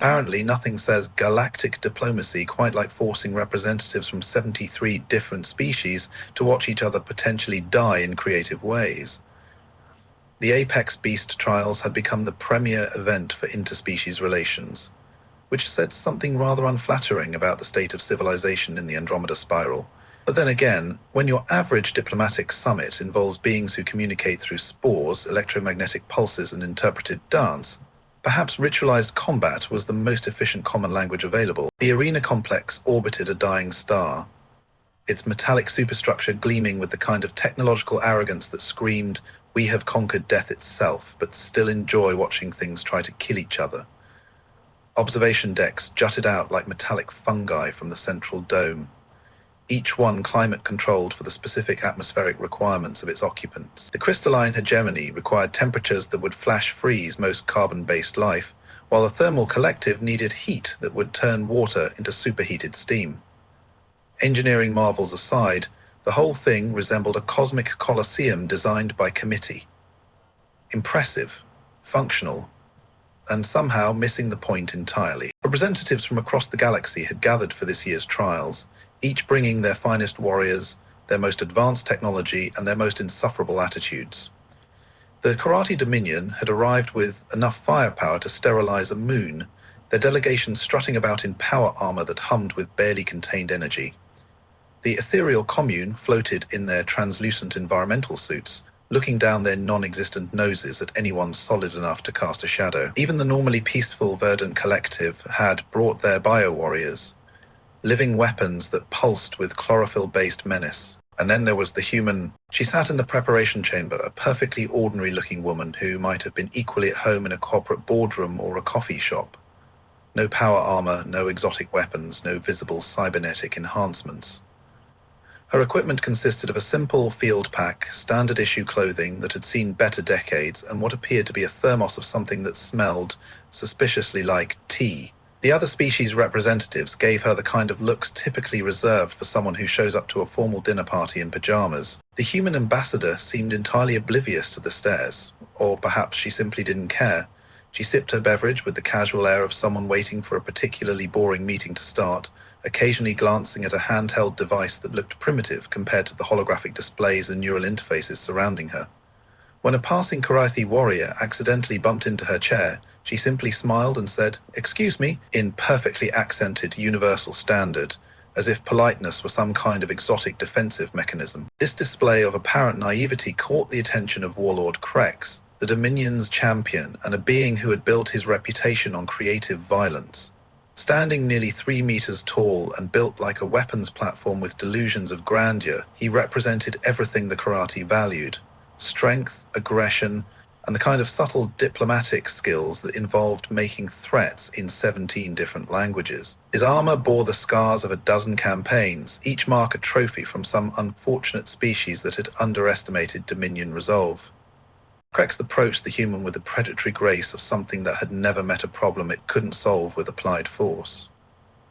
Apparently, nothing says galactic diplomacy quite like forcing representatives from 73 different species to watch each other potentially die in creative ways. The Apex Beast trials had become the premier event for interspecies relations, which said something rather unflattering about the state of civilization in the Andromeda Spiral. But then again, when your average diplomatic summit involves beings who communicate through spores, electromagnetic pulses, and interpreted dance, perhaps ritualized combat was the most efficient common language available. The arena complex orbited a dying star, its metallic superstructure gleaming with the kind of technological arrogance that screamed, "We have conquered death itself, but still enjoy watching things try to kill each other." Observation decks jutted out like metallic fungi from the central dome, each one climate-controlled for the specific atmospheric requirements of its occupants. The crystalline hegemony required temperatures that would flash freeze most carbon-based life, while the thermal collective needed heat that would turn water into superheated steam. Engineering marvels aside, the whole thing resembled a cosmic coliseum designed by committee. Impressive, functional, and somehow missing the point entirely. Representatives from across the galaxy had gathered for this year's trials, each bringing their finest warriors, their most advanced technology, and their most insufferable attitudes. The Karate Dominion had arrived with enough firepower to sterilize a moon, their delegation strutting about in power armor that hummed with barely contained energy. The ethereal commune floated in their translucent environmental suits, looking down their non-existent noses at anyone solid enough to cast a shadow. Even the normally peaceful Verdant Collective had brought their bio-warriors, living weapons that pulsed with chlorophyll-based menace. And then there was the human. She sat in the preparation chamber, a perfectly ordinary-looking woman who might have been equally at home in a corporate boardroom or a coffee shop. No power armor, no exotic weapons, no visible cybernetic enhancements. Her equipment consisted of a simple field pack, standard-issue clothing that had seen better decades, and what appeared to be a thermos of something that smelled suspiciously like tea. The other species representatives gave her the kind of looks typically reserved for someone who shows up to a formal dinner party in pajamas. The human ambassador seemed entirely oblivious to the stares, or perhaps she simply didn't care. She sipped her beverage with the casual air of someone waiting for a particularly boring meeting to start, occasionally glancing at a handheld device that looked primitive compared to the holographic displays and neural interfaces surrounding her. When a passing Karathi warrior accidentally bumped into her chair, she simply smiled and said, "Excuse me," in perfectly accented universal standard, as if politeness were some kind of exotic defensive mechanism. This display of apparent naivety caught the attention of Warlord Krex, the Dominion's champion and a being who had built his reputation on creative violence. Standing nearly 3 meters tall and built like a weapons platform with delusions of grandeur, he represented everything the Karate valued: strength, aggression, and the kind of subtle diplomatic skills that involved making threats in 17 different languages. His armor bore the scars of a dozen campaigns, each mark a trophy from some unfortunate species that had underestimated Dominion resolve. Krex approached the human with the predatory grace of something that had never met a problem it couldn't solve with applied force.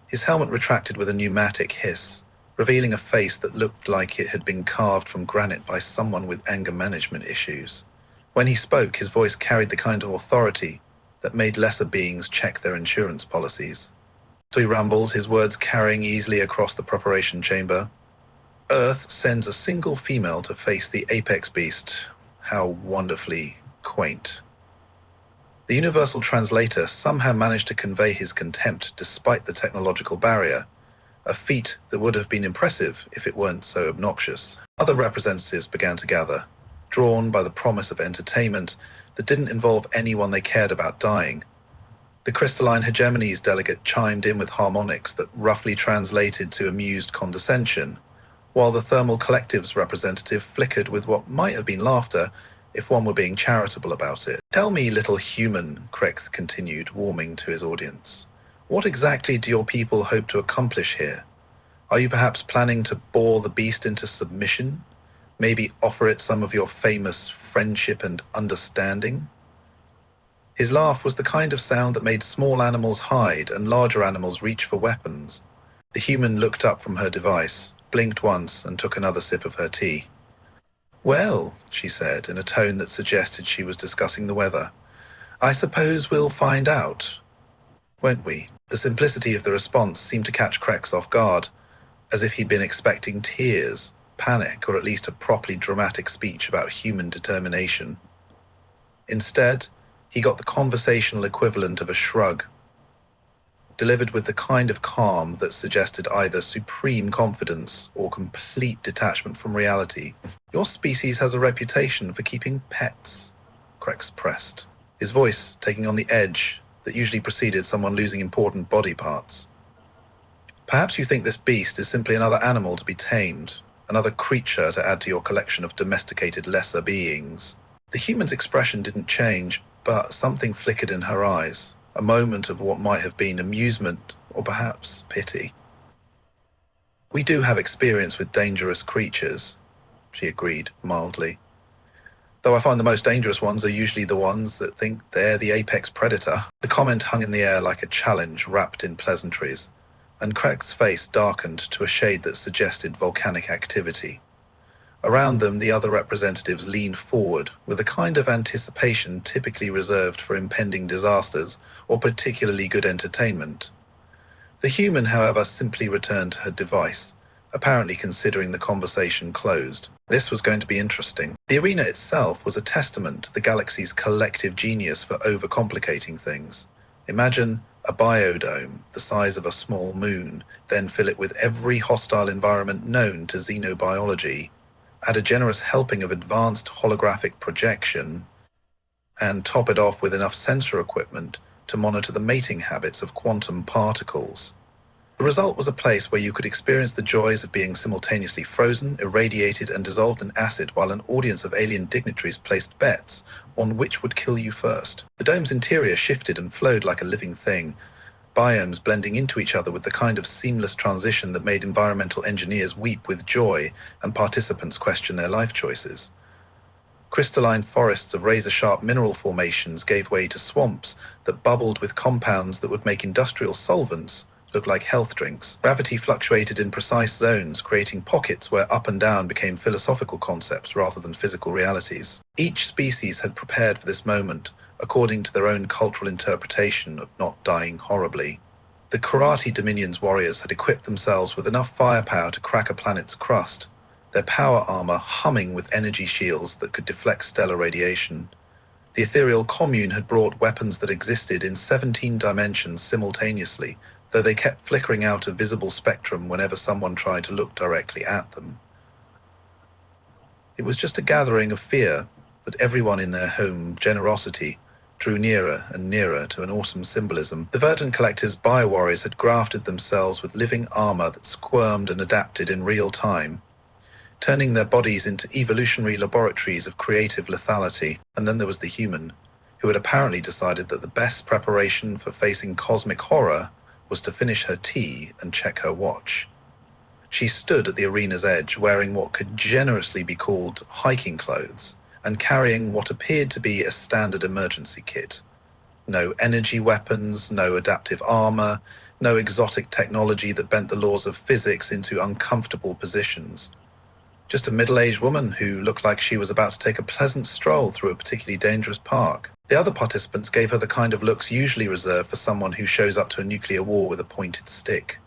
His helmet retracted with a pneumatic hiss, revealing a face that looked like it had been carved from granite by someone with anger management issues. When he spoke, his voice carried the kind of authority that made lesser beings check their insurance policies. So he rumbled, his words carrying easily across the preparation chamber. "Earth sends a single female to face the apex beast. How wonderfully quaint." The universal translator somehow managed to convey his contempt despite the technological barrier, a feat that would have been impressive if it weren't so obnoxious. Other representatives began to gather, drawn by the promise of entertainment that didn't involve anyone they cared about dying. The crystalline hegemony's delegate chimed in with harmonics that roughly translated to amused condescension, while the thermal collective's representative flickered with what might have been laughter if one were being charitable about it. "Tell me, little human," Krex continued, warming to his audience, "what exactly do your people hope to accomplish here? Are you perhaps planning to bore the beast into submission? Maybe offer it some of your famous friendship and understanding?" His laugh was the kind of sound that made small animals hide and larger animals reach for weapons. The human looked up from her device, blinked once, and took another sip of her tea. "Well," she said, in a tone that suggested she was discussing the weather, "I suppose we'll find out." weren't we? The simplicity of the response seemed to catch Krex off guard, as if he'd been expecting tears, panic, or at least a properly dramatic speech about human determination. Instead, he got the conversational equivalent of a shrug, delivered with the kind of calm that suggested either supreme confidence or complete detachment from reality. "Your species has a reputation for keeping pets," Krex pressed, his voice taking on the edge that usually preceded someone losing important body parts. "Perhaps you think this beast is simply another animal to be tamed, another creature to add to your collection of domesticated lesser beings." The human's expression didn't change, but something flickered in her eyes, a moment of what might have been amusement or perhaps pity. "We do have experience with dangerous creatures," she agreed mildly. "Though I find the most dangerous ones are usually the ones that think they're the apex predator." The comment hung in the air like a challenge wrapped in pleasantries, and Craig's face darkened to a shade that suggested volcanic activity. Around them, the other representatives leaned forward with a kind of anticipation typically reserved for impending disasters or particularly good entertainment. The human, however, simply returned to her device, apparently considering the conversation closed. This was going to be interesting. The arena itself was a testament to the galaxy's collective genius for overcomplicating things. Imagine a biodome the size of a small moon, then fill it with every hostile environment known to xenobiology, add a generous helping of advanced holographic projection, and top it off with enough sensor equipment to monitor the mating habits of quantum particles. The result was a place where you could experience the joys of being simultaneously frozen, irradiated, and dissolved in acid while an audience of alien dignitaries placed bets on which would kill you first. The dome's interior shifted and flowed like a living thing, biomes blending into each other with the kind of seamless transition that made environmental engineers weep with joy and participants question their life choices. Crystalline forests of razor-sharp mineral formations gave way to swamps that bubbled with compounds that would make industrial solvents look like health drinks. Gravity fluctuated in precise zones, creating pockets where up and down became philosophical concepts rather than physical realities. Each species had prepared for this moment, according to their own cultural interpretation of not dying horribly. The Karate Dominion's warriors had equipped themselves with enough firepower to crack a planet's crust, their power armor humming with energy shields that could deflect stellar radiation. The ethereal commune had brought weapons that existed in 17 dimensions simultaneously, though they kept flickering out a visible spectrum whenever someone tried to look directly at them. It was just a gathering of fear, but everyone in their home generosity drew nearer and nearer to an awesome symbolism. The Verdant Collective's bio-warriors had grafted themselves with living armor that squirmed and adapted in real time, turning their bodies into evolutionary laboratories of creative lethality. And then there was the human, who had apparently decided that the best preparation for facing cosmic horror was to finish her tea and check her watch. She stood at the arena's edge, wearing what could generously be called hiking clothes, and carrying what appeared to be a standard emergency kit. No energy weapons, no adaptive armor, no exotic technology that bent the laws of physics into uncomfortable positions. Just a middle-aged woman who looked like she was about to take a pleasant stroll through a particularly dangerous park. The other participants gave her the kind of looks usually reserved for someone who shows up to a nuclear war with a pointed stick.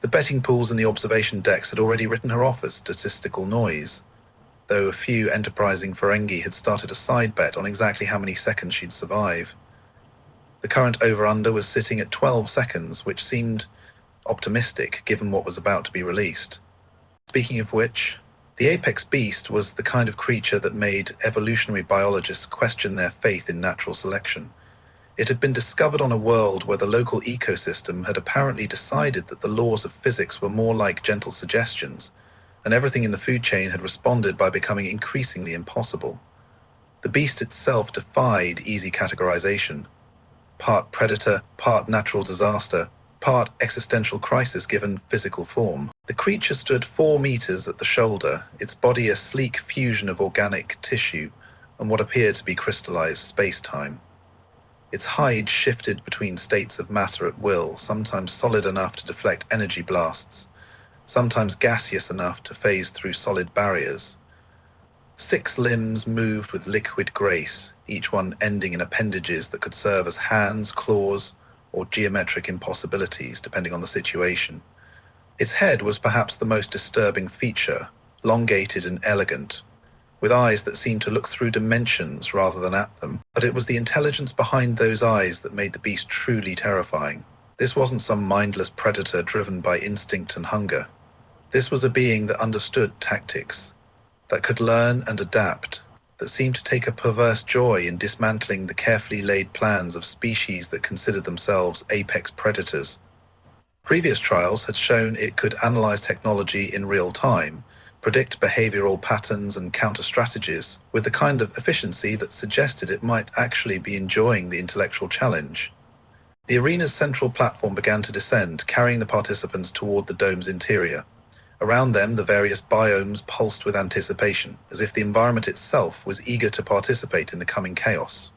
The betting pools and the observation decks had already written her off as statistical noise, though a few enterprising Ferengi had started a side bet on exactly how many seconds she'd survive. The current over-under was sitting at 12 seconds, which seemed optimistic given what was about to be released. Speaking of which, the apex beast was the kind of creature that made evolutionary biologists question their faith in natural selection. It had been discovered on a world where the local ecosystem had apparently decided that the laws of physics were more like gentle suggestions, and everything in the food chain had responded by becoming increasingly impossible. The beast itself defied easy categorization. Part predator, part natural disaster, part existential crisis given physical form. The creature stood 4 meters at the shoulder, its body a sleek fusion of organic tissue and what appeared to be crystallized space-time. Its hide shifted between states of matter at will, sometimes solid enough to deflect energy blasts, sometimes gaseous enough to phase through solid barriers. 6 limbs moved with liquid grace, each one ending in appendages that could serve as hands, claws, or geometric impossibilities, depending on the situation. Its head was perhaps the most disturbing feature, elongated and elegant, with eyes that seemed to look through dimensions rather than at them. But it was the intelligence behind those eyes that made the beast truly terrifying. This wasn't some mindless predator driven by instinct and hunger. This was a being that understood tactics, that could learn and adapt, that seemed to take a perverse joy in dismantling the carefully laid plans of species that considered themselves apex predators. Previous trials had shown it could analyze technology in real time, predict behavioral patterns and counter strategies with the kind of efficiency that suggested it might actually be enjoying the intellectual challenge. The arena's central platform began to descend, carrying the participants toward the dome's interior. Around them, the various biomes pulsed with anticipation, as if the environment itself was eager to participate in the coming chaos.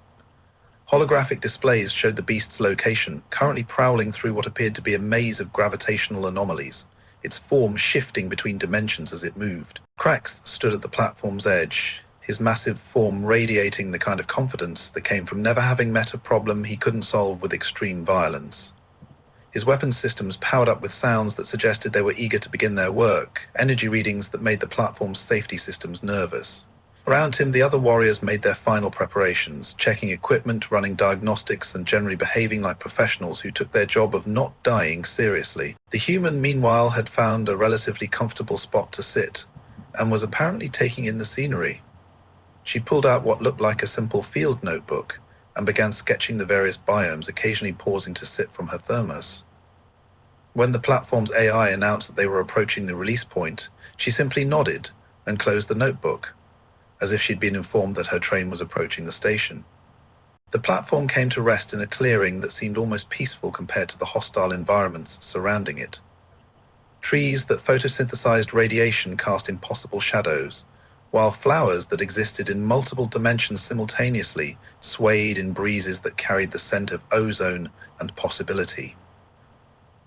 Holographic displays showed the beast's location, currently prowling through what appeared to be a maze of gravitational anomalies, its form shifting between dimensions as it moved. Krax stood at the platform's edge, his massive form radiating the kind of confidence that came from never having met a problem he couldn't solve with extreme violence. His weapons systems powered up with sounds that suggested they were eager to begin their work, energy readings that made the platform's safety systems nervous. Around him, the other warriors made their final preparations, checking equipment, running diagnostics, and generally behaving like professionals who took their job of not dying seriously. The human, meanwhile, had found a relatively comfortable spot to sit, and was apparently taking in the scenery. She pulled out what looked like a simple field notebook, and began sketching the various biomes, occasionally pausing to sip from her thermos. When the platform's AI announced that they were approaching the release point, she simply nodded and closed the notebook, as if she'd been informed that her train was approaching the station. The platform came to rest in a clearing that seemed almost peaceful compared to the hostile environments surrounding it. Trees that photosynthesized radiation cast impossible shadows, while flowers that existed in multiple dimensions simultaneously swayed in breezes that carried the scent of ozone and possibility.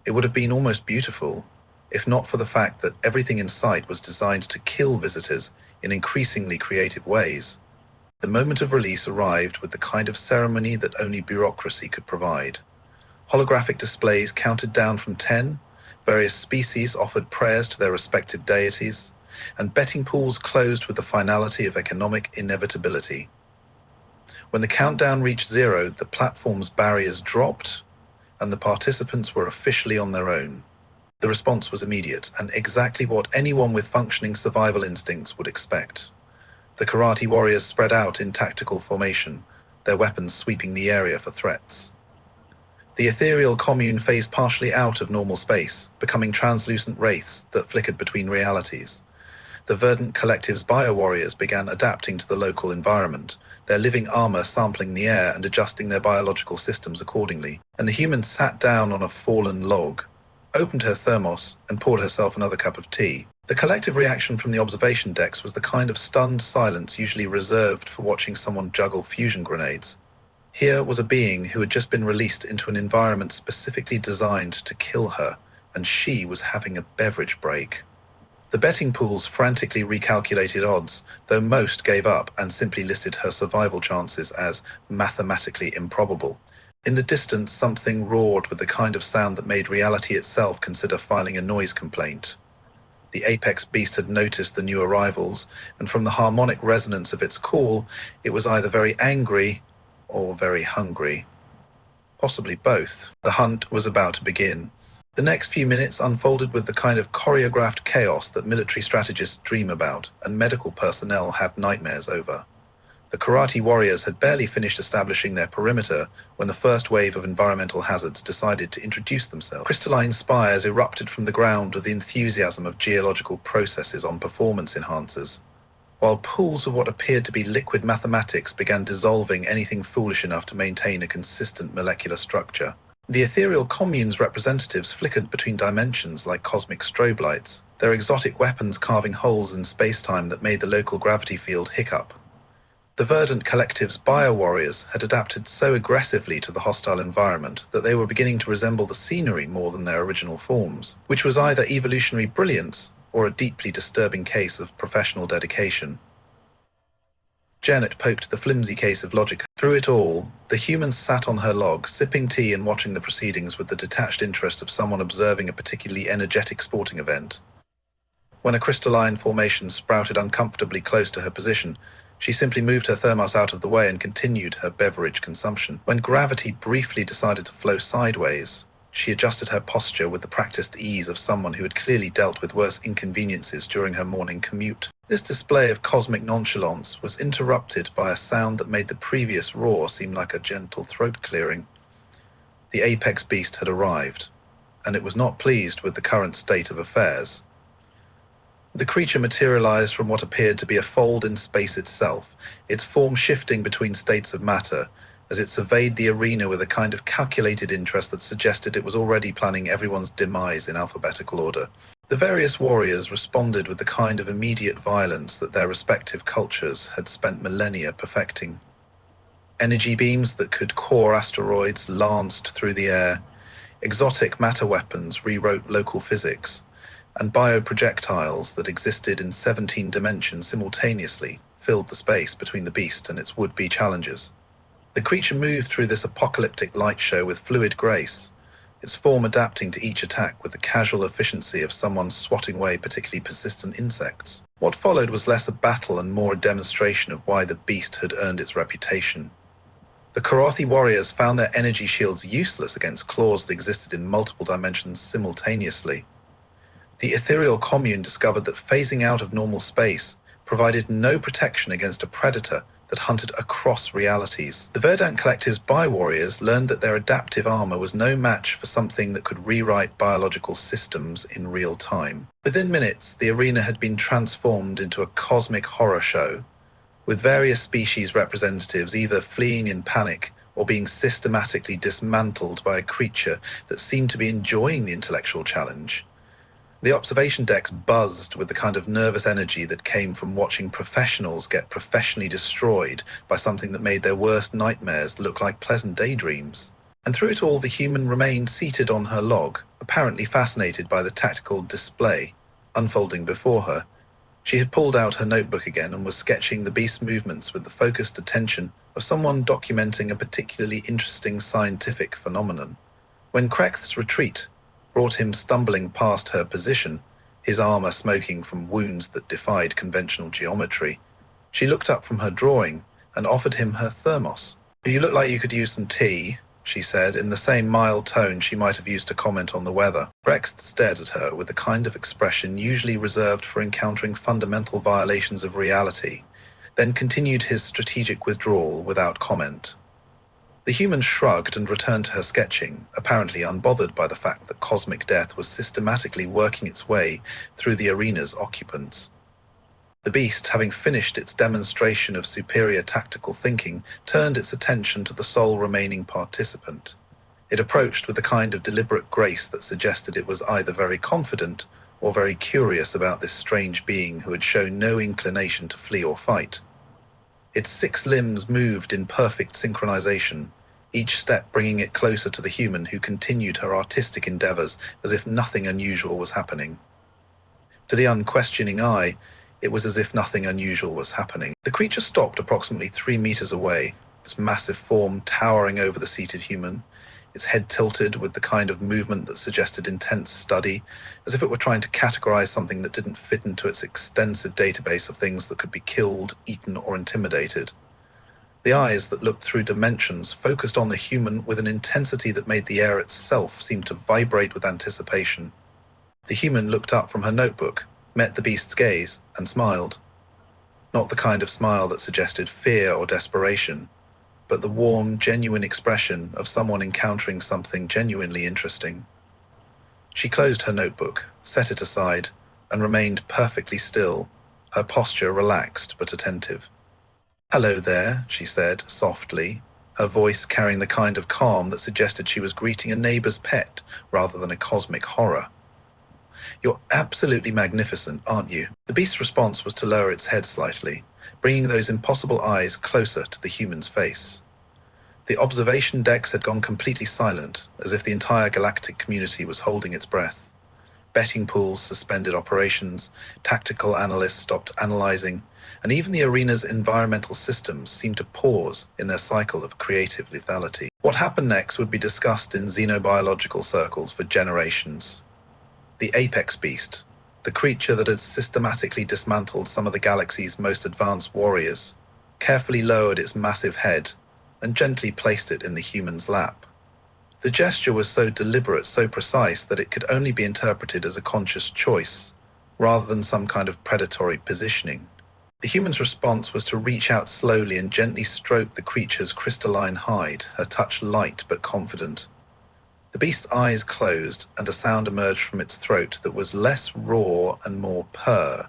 It would have been almost beautiful, if not for the fact that everything in sight was designed to kill visitors in increasingly creative ways. The moment of release arrived with the kind of ceremony that only bureaucracy could provide. Holographic displays counted down from 10, various species offered prayers to their respective deities, and betting pools closed with the finality of economic inevitability. When the countdown reached 0, the platform's barriers dropped, and the participants were officially on their own. The response was immediate, and exactly what anyone with functioning survival instincts would expect. The karate warriors spread out in tactical formation, their weapons sweeping the area for threats. The ethereal commune phased partially out of normal space, becoming translucent wraiths that flickered between realities. The verdant collective's bio-warriors began adapting to the local environment, their living armor sampling the air and adjusting their biological systems accordingly. And the human sat down on a fallen log, opened her thermos, and poured herself another cup of tea. The collective reaction from the observation decks was the kind of stunned silence usually reserved for watching someone juggle fusion grenades. Here was a being who had just been released into an environment specifically designed to kill her, and she was having a beverage break. The betting pools frantically recalculated odds, though most gave up and simply listed her survival chances as mathematically improbable. In the distance, something roared with the kind of sound that made reality itself consider filing a noise complaint. The apex beast had noticed the new arrivals, and from the harmonic resonance of its call, it was either very angry or very hungry. Possibly both. The hunt was about to begin. The next few minutes unfolded with the kind of choreographed chaos that military strategists dream about and medical personnel have nightmares over. The karate warriors had barely finished establishing their perimeter when the first wave of environmental hazards decided to introduce themselves. Crystalline spires erupted from the ground with the enthusiasm of geological processes on performance enhancers, while pools of what appeared to be liquid mathematics began dissolving anything foolish enough to maintain a consistent molecular structure. The ethereal commune's representatives flickered between dimensions like cosmic strobe lights, their exotic weapons carving holes in space-time that made the local gravity field hiccup. The verdant collective's bio-warriors had adapted so aggressively to the hostile environment that they were beginning to resemble the scenery more than their original forms, which was either evolutionary brilliance or a deeply disturbing case of professional dedication. Janet poked the flimsy case of logic. Through it all, the human sat on her log, sipping tea and watching the proceedings with the detached interest of someone observing a particularly energetic sporting event. When a crystalline formation sprouted uncomfortably close to her position, she simply moved her thermos out of the way and continued her beverage consumption. When gravity briefly decided to flow sideways, she adjusted her posture with the practiced ease of someone who had clearly dealt with worse inconveniences during her morning commute. This display of cosmic nonchalance was interrupted by a sound that made the previous roar seem like a gentle throat clearing. The apex beast had arrived, and it was not pleased with the current state of affairs. The creature materialized from what appeared to be a fold in space itself, its form shifting between states of matter as it surveyed the arena with a kind of calculated interest that suggested it was already planning everyone's demise in alphabetical order. The various warriors responded with the kind of immediate violence that their respective cultures had spent millennia perfecting. Energy beams that could core asteroids lanced through the air, exotic matter weapons rewrote local physics, and bioprojectiles that existed in 17 dimensions simultaneously filled the space between the beast and its would-be challengers. The creature moved through this apocalyptic light show with fluid grace, its form adapting to each attack with the casual efficiency of someone swatting away particularly persistent insects. What followed was less a battle and more a demonstration of why the beast had earned its reputation. The Karathi warriors found their energy shields useless against claws that existed in multiple dimensions simultaneously. The ethereal commune discovered that phasing out of normal space provided no protection against a predator that hunted across realities. The Verdant Collective's bi-warriors learned that their adaptive armor was no match for something that could rewrite biological systems in real time. Within minutes, the arena had been transformed into a cosmic horror show, with various species representatives either fleeing in panic or being systematically dismantled by a creature that seemed to be enjoying the intellectual challenge. The observation decks buzzed with the kind of nervous energy that came from watching professionals get professionally destroyed by something that made their worst nightmares look like pleasant daydreams. And through it all, the human remained seated on her log, apparently fascinated by the tactical display unfolding before her. She had pulled out her notebook again and was sketching the beast's movements with the focused attention of someone documenting a particularly interesting scientific phenomenon. When Krech's retreat brought him stumbling past her position, his armor smoking from wounds that defied conventional geometry, she looked up from her drawing and offered him her thermos. "You look like you could use some tea," she said, in the same mild tone she might have used to comment on the weather. Krech stared at her with the kind of expression usually reserved for encountering fundamental violations of reality, then continued his strategic withdrawal without comment. The human shrugged and returned to her sketching, apparently unbothered by the fact that cosmic death was systematically working its way through the arena's occupants. The beast, having finished its demonstration of superior tactical thinking, turned its attention to the sole remaining participant. It approached with a kind of deliberate grace that suggested it was either very confident or very curious about this strange being who had shown no inclination to flee or fight. Its 6 limbs moved in perfect synchronization, each step bringing it closer to the human who continued her artistic endeavors as if nothing unusual was happening. To the unquestioning eye, it was as if nothing unusual was happening. The creature stopped approximately 3 meters away, its massive form towering over the seated human, its head tilted with the kind of movement that suggested intense study, as if it were trying to categorize something that didn't fit into its extensive database of things that could be killed, eaten, or intimidated. The eyes that looked through dimensions focused on the human with an intensity that made the air itself seem to vibrate with anticipation. The human looked up from her notebook, met the beast's gaze, and smiled. Not the kind of smile that suggested fear or desperation, but the warm, genuine expression of someone encountering something genuinely interesting. She closed her notebook, set it aside, and remained perfectly still, her posture relaxed but attentive. "Hello there," she said, softly, her voice carrying the kind of calm that suggested she was greeting a neighbor's pet rather than a cosmic horror. "You're absolutely magnificent, aren't you?" The beast's response was to lower its head slightly, bringing those impossible eyes closer to the human's face. The observation decks had gone completely silent, as if the entire galactic community was holding its breath. Betting pools suspended operations, tactical analysts stopped analyzing, and even the arena's environmental systems seemed to pause in their cycle of creative lethality. What happened next would be discussed in xenobiological circles for generations. The apex beast, the creature that had systematically dismantled some of the galaxy's most advanced warriors, carefully lowered its massive head and gently placed it in the human's lap. The gesture was so deliberate, so precise, that it could only be interpreted as a conscious choice, rather than some kind of predatory positioning. The human's response was to reach out slowly and gently stroke the creature's crystalline hide, her touch light but confident. The beast's eyes closed, and a sound emerged from its throat that was less raw and more purr,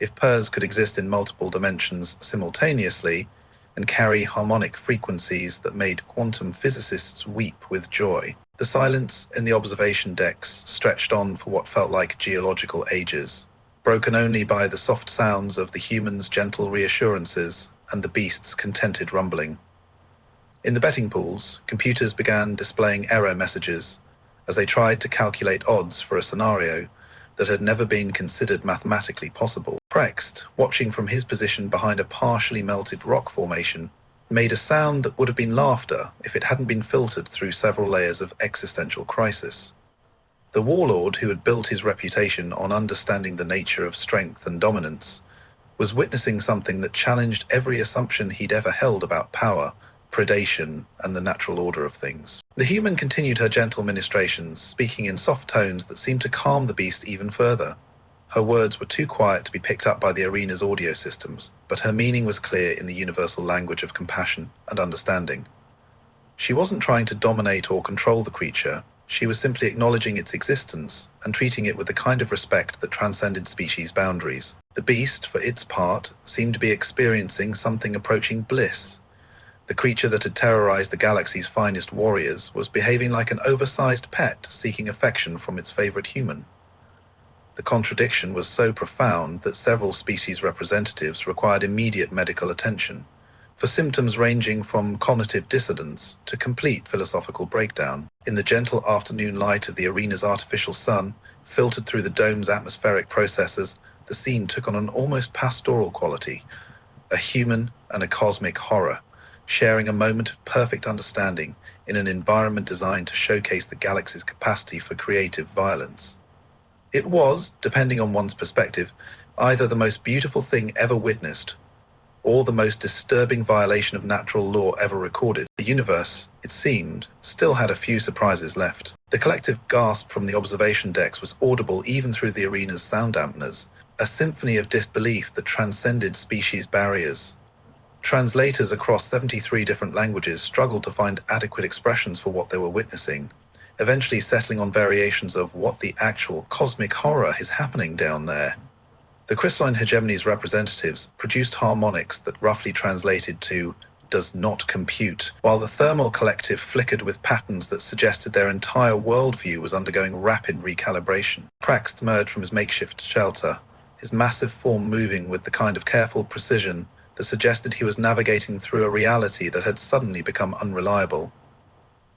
if purrs could exist in multiple dimensions simultaneously and carry harmonic frequencies that made quantum physicists weep with joy. The silence in the observation decks stretched on for what felt like geological ages, broken only by the soft sounds of the human's gentle reassurances and the beast's contented rumbling. In the betting pools, computers began displaying error messages as they tried to calculate odds for a scenario that had never been considered mathematically possible. Prext, watching from his position behind a partially melted rock formation, made a sound that would have been laughter if it hadn't been filtered through several layers of existential crisis. The Warlord, who had built his reputation on understanding the nature of strength and dominance, was witnessing something that challenged every assumption he'd ever held about power, predation, and the natural order of things. The human continued her gentle ministrations, speaking in soft tones that seemed to calm the beast even further. Her words were too quiet to be picked up by the arena's audio systems, but her meaning was clear in the universal language of compassion and understanding. She wasn't trying to dominate or control the creature. She was simply acknowledging its existence and treating it with the kind of respect that transcended species boundaries. The beast, for its part, seemed to be experiencing something approaching bliss. The creature that had terrorized the galaxy's finest warriors was behaving like an oversized pet seeking affection from its favorite human. The contradiction was so profound that several species representatives required immediate medical attention, for symptoms ranging from cognitive dissonance to complete philosophical breakdown. In the gentle afternoon light of the arena's artificial sun, filtered through the dome's atmospheric processes, the scene took on an almost pastoral quality, a human and a cosmic horror, sharing a moment of perfect understanding in an environment designed to showcase the galaxy's capacity for creative violence. It was, depending on one's perspective, either the most beautiful thing ever witnessed or the most disturbing violation of natural law ever recorded. The universe, it seemed, still had a few surprises left. The collective gasp from the observation decks was audible even through the arena's sound dampeners, a symphony of disbelief that transcended species barriers. Translators across 73 different languages struggled to find adequate expressions for what they were witnessing, eventually settling on variations of what the actual cosmic horror is happening down there. The crystalline hegemony's representatives produced harmonics that roughly translated to "does not compute," while the thermal collective flickered with patterns that suggested their entire worldview was undergoing rapid recalibration. Prext emerged from his makeshift shelter, his massive form moving with the kind of careful precision that suggested he was navigating through a reality that had suddenly become unreliable.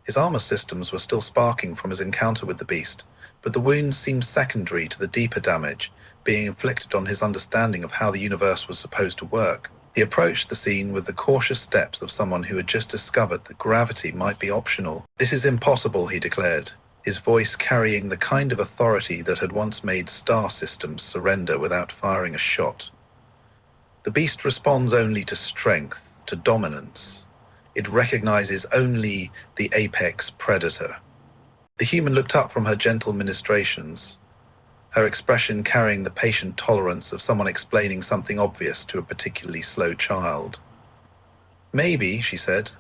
His armor systems were still sparking from his encounter with the beast, but the wounds seemed secondary to the deeper damage being inflicted on his understanding of how the universe was supposed to work. He approached the scene with the cautious steps of someone who had just discovered that gravity might be optional. "This is impossible," he declared, his voice carrying the kind of authority that had once made star systems surrender without firing a shot. The beast responds only to strength, to dominance. It recognizes only the apex predator. The human looked up from her gentle ministrations, her expression carrying the patient tolerance of someone explaining something obvious to a particularly slow child. "Maybe," she said,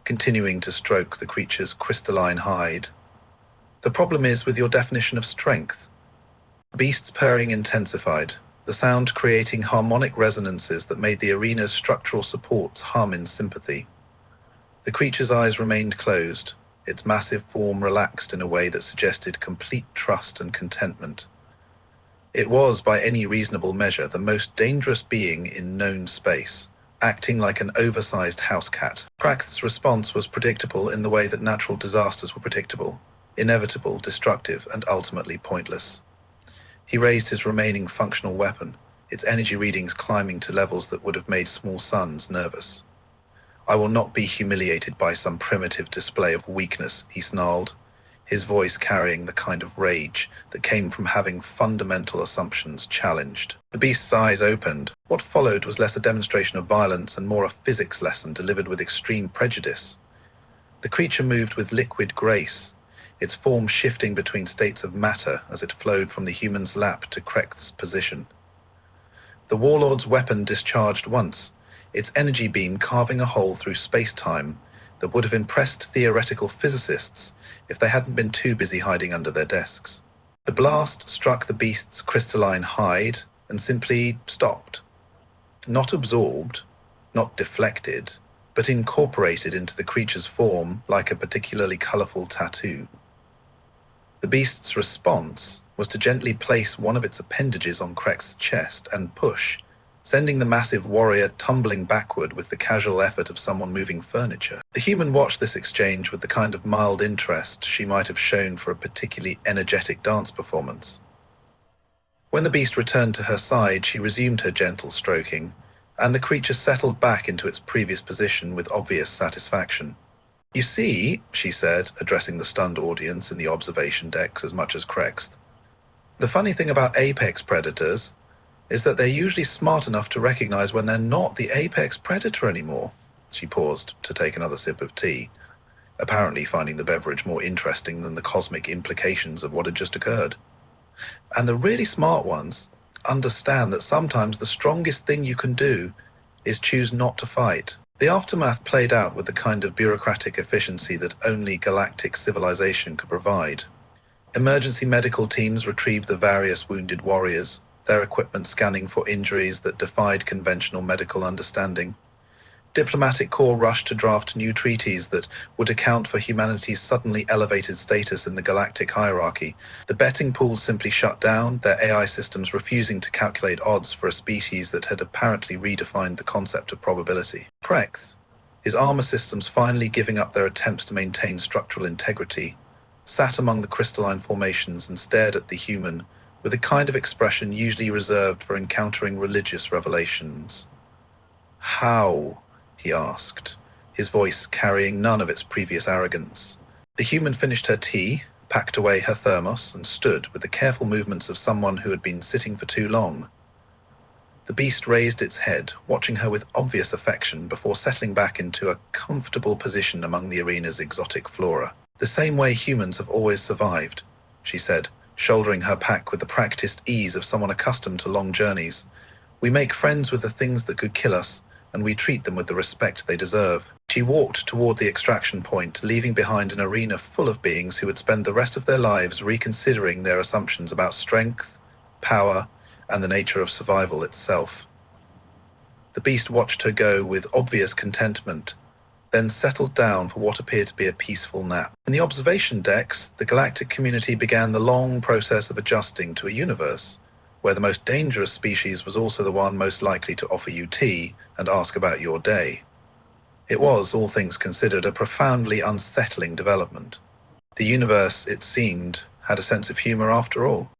continuing to stroke the creature's crystalline hide. "The problem is with your definition of strength." The beast's purring intensified, the sound creating harmonic resonances that made the arena's structural supports hum in sympathy. The creature's eyes remained closed, its massive form relaxed in a way that suggested complete trust and contentment. It was, by any reasonable measure, the most dangerous being in known space, acting like an oversized house cat. Prax's response was predictable in the way that natural disasters were predictable, inevitable, destructive, and ultimately pointless. He raised his remaining functional weapon, its energy readings climbing to levels that would have made small suns nervous. "I will not be humiliated by some primitive display of weakness," he snarled, his voice carrying the kind of rage that came from having fundamental assumptions challenged. The beast's eyes opened. What followed was less a demonstration of violence and more a physics lesson delivered with extreme prejudice. The creature moved with liquid grace, its form shifting between states of matter as it flowed from the human's lap to Krecht's position. The Warlord's weapon discharged once, its energy beam carving a hole through space-time that would have impressed theoretical physicists if they hadn't been too busy hiding under their desks. The blast struck the beast's crystalline hide and simply stopped. Not absorbed, not deflected, but incorporated into the creature's form like a particularly colorful tattoo. The beast's response was to gently place one of its appendages on Krecht's chest and push, sending the massive warrior tumbling backward with the casual effort of someone moving furniture. The human watched this exchange with the kind of mild interest she might have shown for a particularly energetic dance performance. When the beast returned to her side, she resumed her gentle stroking, and the creature settled back into its previous position with obvious satisfaction. "You see," she said, addressing the stunned audience in the observation decks as much as Krext, "the funny thing about apex predators is that they're usually smart enough to recognize when they're not the apex predator anymore." She paused to take another sip of tea, apparently finding the beverage more interesting than the cosmic implications of what had just occurred. "And the really smart ones understand that sometimes the strongest thing you can do is choose not to fight." The aftermath played out with the kind of bureaucratic efficiency that only galactic civilization could provide. Emergency medical teams retrieved the various wounded warriors, their equipment scanning for injuries that defied conventional medical understanding. Diplomatic corps rushed to draft new treaties that would account for humanity's suddenly elevated status in the galactic hierarchy. The betting pools simply shut down, their AI systems refusing to calculate odds for a species that had apparently redefined the concept of probability. Krecht, his armor systems finally giving up their attempts to maintain structural integrity, sat among the crystalline formations and stared at the human with a kind of expression usually reserved for encountering religious revelations. "How?" he asked, his voice carrying none of its previous arrogance. The human finished her tea, packed away her thermos, and stood with the careful movements of someone who had been sitting for too long. The beast raised its head, watching her with obvious affection before settling back into a comfortable position among the arena's exotic flora. "The same way humans have always survived," she said, shouldering her pack with the practiced ease of someone accustomed to long journeys. "We make friends with the things that could kill us, and we treat them with the respect they deserve." She walked toward the extraction point, leaving behind an arena full of beings who would spend the rest of their lives reconsidering their assumptions about strength, power, and the nature of survival itself. The beast watched her go with obvious contentment, then settled down for what appeared to be a peaceful nap. In the observation decks, the galactic community began the long process of adjusting to a universe where the most dangerous species was also the one most likely to offer you tea and ask about your day. It was, all things considered, a profoundly unsettling development. The universe, it seemed, had a sense of humor after all.